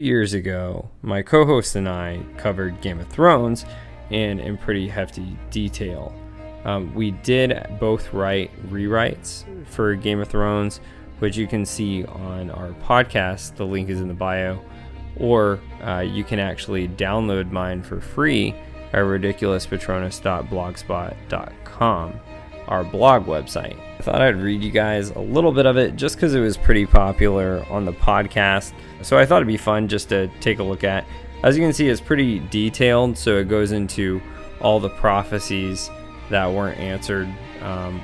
Years ago, my co-host and I covered Game of Thrones and in pretty hefty detail. We did both write rewrites for Game of Thrones, which you can see on our podcast. The link is in the bio, or you can actually download mine for free at ridiculouspatronus.blogspot.com, our blog website. I thought I'd read you guys a little bit of it just because it was pretty popular on the podcast. So I thought it'd be fun just to take a look at. As you can see, it's pretty detailed, so it goes into all the prophecies that weren't answered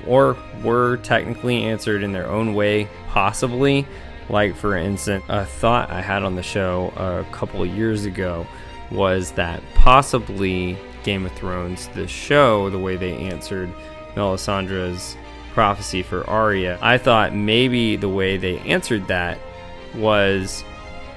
or were technically answered in their own way, possibly. Like, for instance, a thought I had on the show a couple of years ago was that possibly Game of Thrones, the show, the way they answered Melisandre's prophecy for Arya, I thought maybe the way they answered that was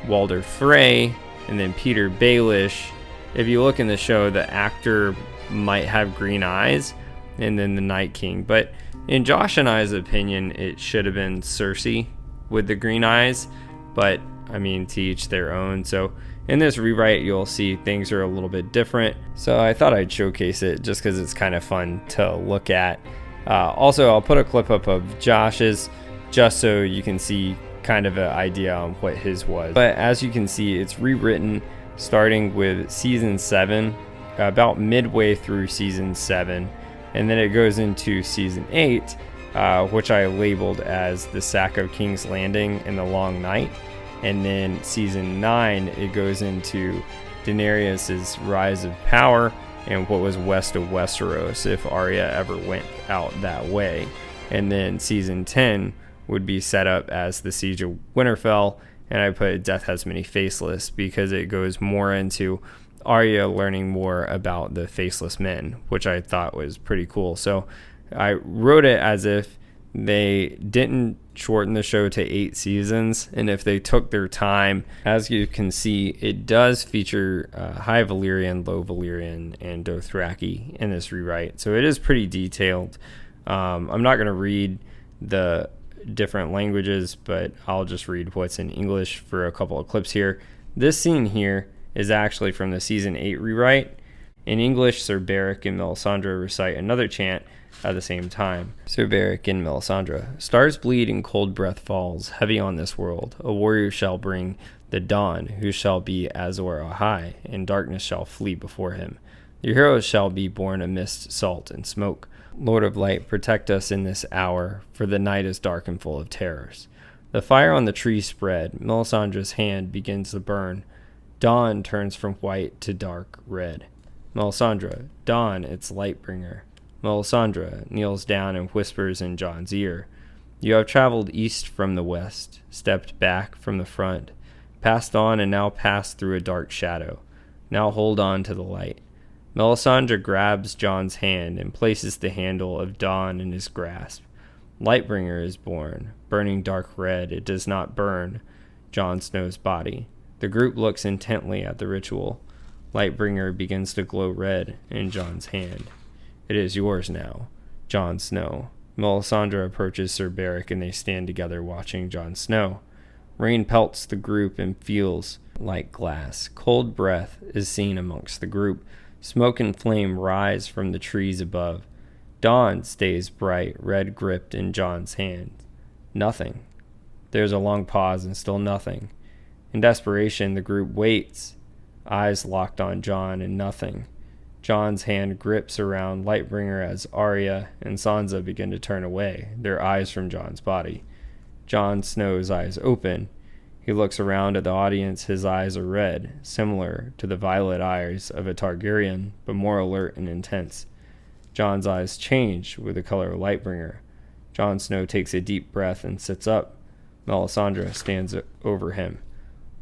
Walder Frey and then Peter Baelish. If you look in the show, the actor might have green eyes, and then the Night King. But in Josh and I's opinion, it should have been Cersei with the green eyes. But I mean, to each their own. So in this rewrite, you'll see things are a little bit different. So I thought I'd showcase it just because it's kind of fun to look at. Also, I'll put a clip up of Josh's just so you can see kind of an idea on what his was. But as you can see, it's rewritten starting with season 7, about midway through season 7, and then it goes into season 8, which I labeled as the sack of King's Landing and the Long Night. And then season 9, it goes into Daenerys' rise of power and what was west of Westeros if Arya ever went out that way. And then season 10 would be set up as the Siege of Winterfell, and I put Death Has Many Faceless because it goes more into Arya learning more about the Faceless Men, which I thought was pretty cool. So I wrote it as if they didn't shorten the show to 8 seasons, and if they took their time. As you can see, it does feature High Valyrian, Low Valyrian, and Dothraki in this rewrite, so it is pretty detailed. I'm not going to read the different languages, but I'll just read what's in English for a couple of clips here. This scene here is actually from the season 8 rewrite. In English, Sir Beric and Melisandre recite another chant at the same time. Sir Beric and Melisandre. Stars bleed and cold breath falls heavy on this world. A warrior shall bring the dawn, who shall be Azor Ahai, and darkness shall flee before him. Your heroes shall be born amidst salt and smoke. Lord of light, protect us in this hour, for the night is dark and full of terrors. The fire on the tree spread. Melisandre's hand begins to burn. Dawn turns from white to dark red. Melisandre, dawn, its light bringer. Melisandre kneels down and whispers in Jon's ear. You have traveled east from the west, stepped back from the front, passed on and now passed through a dark shadow. Now hold on to the light. Melisandre grabs Jon's hand and places the handle of dawn in his grasp. Lightbringer is born, burning dark red. It does not burn Jon Snow's body. The group looks intently at the ritual. Lightbringer begins to glow red in Jon's hand. It is yours now, Jon Snow. Melisandre approaches Sir Beric and they stand together watching Jon Snow. Rain pelts the group and feels like glass. Cold breath is seen amongst the group. Smoke and flame rise from the trees above. Dawn stays bright, red gripped in Jon's hand. Nothing. There's a long pause and still nothing. In desperation, the group waits, eyes locked on Jon and nothing. Jon's hand grips around Lightbringer as Arya and Sansa begin to turn away, their eyes from Jon's body. Jon Snow's eyes open. He looks around at the audience. His eyes are red, similar to the violet eyes of a Targaryen, but more alert and intense. Jon's eyes change with the color of Lightbringer. Jon Snow takes a deep breath and sits up. Melisandre stands over him.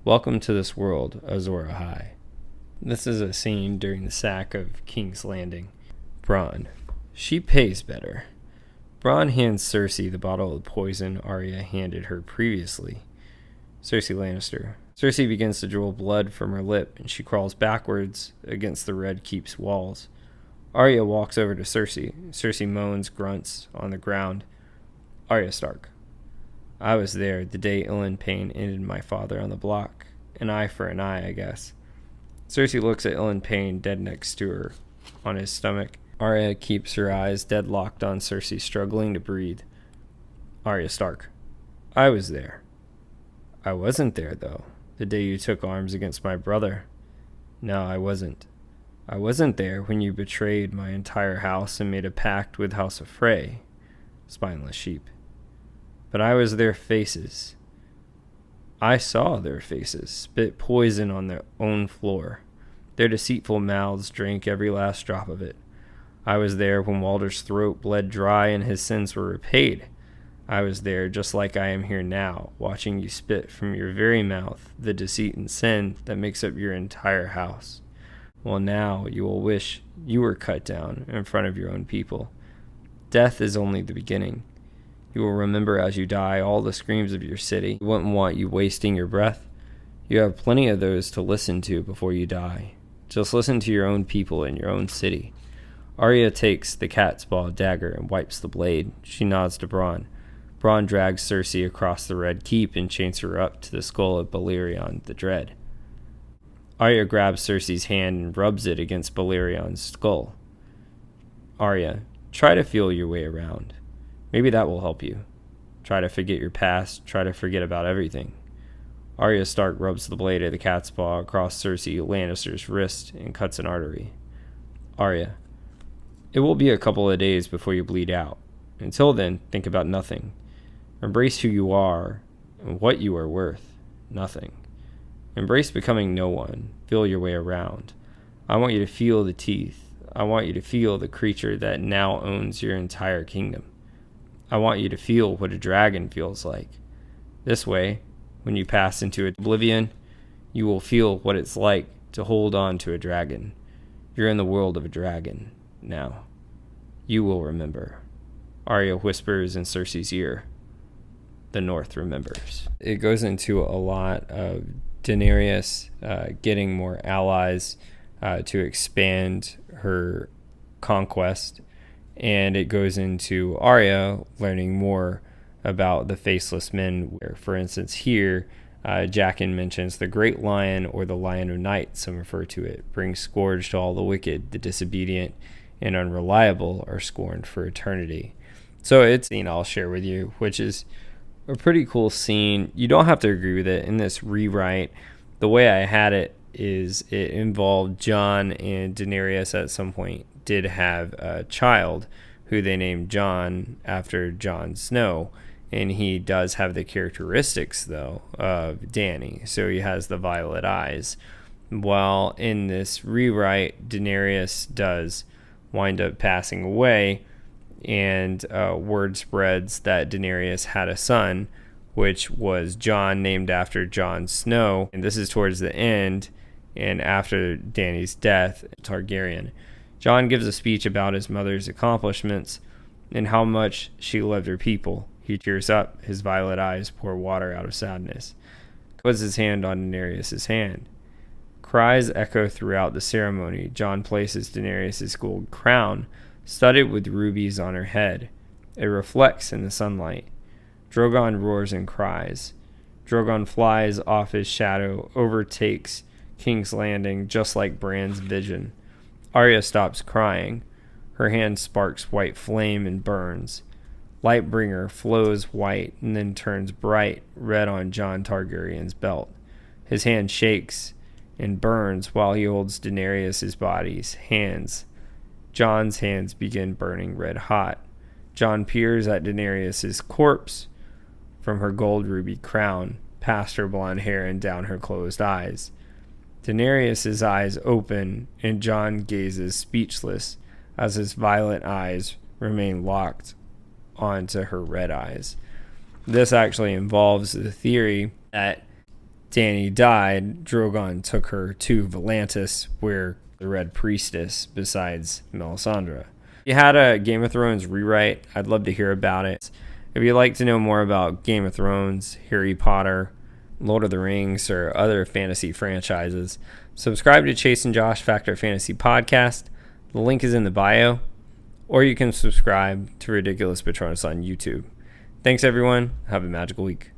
Welcome to this world, Azor Ahai. This is a scene during the sack of King's Landing. Bronn. She pays better. Bronn hands Cersei the bottle of poison Arya handed her previously. Cersei Lannister. Cersei begins to drool blood from her lip, and she crawls backwards against the Red Keep's walls. Arya walks over to Cersei. Cersei moans, grunts on the ground. Arya Stark. I was there the day Ilyn Payne ended my father on the block. An eye for an eye, I guess. Cersei looks at Ilyn Payne dead next to her on his stomach. Arya keeps her eyes deadlocked on Cersei, struggling to breathe. Arya Stark. I was there. I wasn't there, though, the day you took arms against my brother. No, I wasn't. I wasn't there when you betrayed my entire house and made a pact with House of Frey. Spineless sheep. But I was their faces. I saw their faces spit poison on their own floor. Their deceitful mouths drank every last drop of it. I was there when Walder's throat bled dry and his sins were repaid. I was there just like I am here now, watching you spit from your very mouth the deceit and sin that makes up your entire house. Well, now you will wish you were cut down in front of your own people. Death is only the beginning. You will remember as you die all the screams of your city. You wouldn't want you wasting your breath. You have plenty of those to listen to before you die. Just listen to your own people in your own city. Arya takes the cat's paw dagger and wipes the blade. She nods to Bronn. Bronn drags Cersei across the Red Keep and chains her up to the skull of Balerion the Dread. Arya grabs Cersei's hand and rubs it against Balerion's skull. Arya, try to feel your way around. Maybe that will help you. Try to forget your past. Try to forget about everything. Arya Stark rubs the blade of the cat's paw across Cersei Lannister's wrist and cuts an artery. Arya, it will be a couple of days before you bleed out. Until then, think about nothing. Embrace who you are and what you are worth. Nothing. Embrace becoming no one. Feel your way around. I want you to feel the teeth. I want you to feel the creature that now owns your entire kingdom. I want you to feel what a dragon feels like. This way, when you pass into oblivion, you will feel what it's like to hold on to a dragon. You're in the world of a dragon now. You will remember. Arya whispers in Cersei's ear. The North remembers. It goes into a lot of Daenerys getting more allies to expand her conquest. And it goes into Arya learning more about the Faceless Men. Where, for instance, here, Jaqen mentions the Great Lion or the Lion of Night, some refer to it, brings scourge to all the wicked, the disobedient and unreliable are scorned for eternity. So it's a scene I'll share with you, which is a pretty cool scene. You don't have to agree with it. In this rewrite, the way I had it is it involved Jon and Daenerys at some point did have a child who they named Jon after Jon Snow, and he does have the characteristics though of Dany. So he has the violet eyes. While in this rewrite, Daenerys does wind up passing away, and word spreads that Daenerys had a son, which was Jon, named after Jon Snow. And this is towards the end, and after Dany's death, Targaryen. Jon gives a speech about his mother's accomplishments and how much she loved her people. He tears up, his violet eyes pour water out of sadness. Puts his hand on Daenerys' hand. Cries echo throughout the ceremony. Jon places Daenerys' gold crown, studded with rubies, on her head. It reflects in the sunlight. Drogon roars and cries. Drogon flies off his shadow, overtakes King's Landing just like Bran's vision. Arya stops crying. Her hand sparks white flame and burns. Lightbringer flows white and then turns bright red on Jon Targaryen's belt. His hand shakes and burns while he holds Daenerys' body's hands. Jon's hands begin burning red hot. Jon peers at Daenerys' corpse from her gold ruby crown, past her blonde hair and down her closed eyes. Daenerys' eyes open, and Jon gazes speechless as his violet eyes remain locked onto her red eyes. This actually involves the theory that Dany died, Drogon took her to Volantis, where the Red Priestess, besides Melisandre. If you had a Game of Thrones rewrite, I'd love to hear about it. If you'd like to know more about Game of Thrones, Harry Potter, Lord of the Rings, or other fantasy franchises, subscribe to Chase and Josh Factor Fantasy Podcast. The link is in the bio. Or you can subscribe to Ridiculous Patronus on YouTube. Thanks, everyone. Have a magical week.